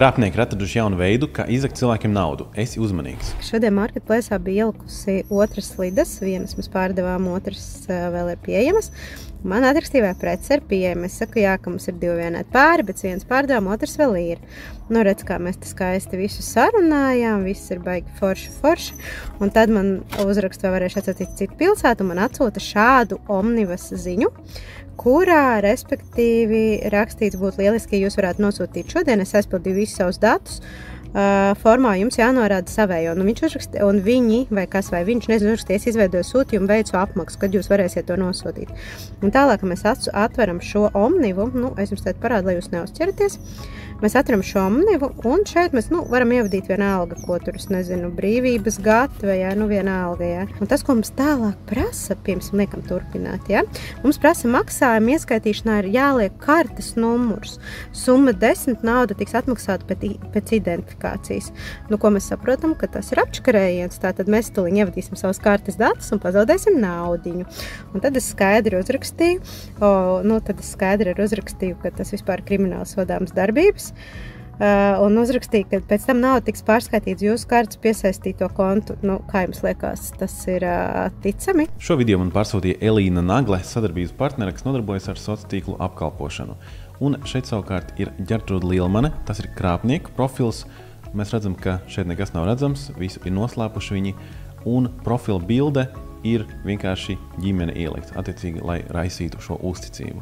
Krāpnieki ir atraduši jaunu veidu, kā izzagt cilvēkiem naudu. Esi uzmanīgs. Šodien marketplace'ā bija ielikusi otras slidas. Vienas mēs pārdevām, otras vēl ir pieejamas. Man atrakstīvā prece ir pieejama. Es saku, jā, ka mums ir 2 vienādi pāri, bet viens pārdevām, otrs vēl ir. Nu, redz, kā mēs te skaisti visu sarunājām, viss ir baigi forši. Un tad man uzrakst, vai varēšu atsūtīt citu pilsētu, un man atsūta šādu omnibus ziņu, kurā, respektīvi, rakstīts būtu lieliski, ja jūs varētu nosūtīt šodien. Es aizpildīju visus savus datus. Formā jums jānorāda savējo. Nu, viņš uzrakst, un viņi, vai kas, vai viņš, nezinu, uzraksties, izveidoja sūtījumu veicu apmaksu, kad jūs varēsiet to nosūtīt. Un tālāk, mēs atveram šo omnivu, nu, es jums tādu parādu, lai jūs neuzķeraties. Mēs atveram šo omnivu, un šeit mēs, nu, varam ievadīt vienalga, ko tur, es nezinu, brīvības gata, vai, jā, nu, vienalga, jā. Un tas, ko mums tālāk prasa, pirms liekam turpināt, jā, mums prasa maksājuma ieskaitīšanā ir jāliek kartes numurs. Summa 10 nauda tiks atmaksāta pēc identifikācijas. Nu, ko mēs saprotam, ka tas ir apčakarējiens, tātad mēs tuliņ ievadīsim savus kartes datus un pazaudēsim naudiņu. Un tad es skaidri uzrakstīju, ka tas vispār krimināli sodāms darbības. Un uzrakstīja, ka pēc tam nauda tiks pārskaitīts jūsu kartes piesaistīto kontu. Nu, kā jums liekas, tas ir ticami? Šo video man pārsūtīja Elīna Nagle, sadarbības partnere, kas nodarbojas ar sociālo tīklu apkalpošanu. Un šeit savukārt ir Ģertrūda Lielmane, tas ir krāpnieku profils. Mēs redzam, ka šeit nekas nav redzams, visu ir noslēpuši viņi, un profila bilde ir vienkārši ģimene ielikta, attiecīgi, lai raisītu šo uzticību.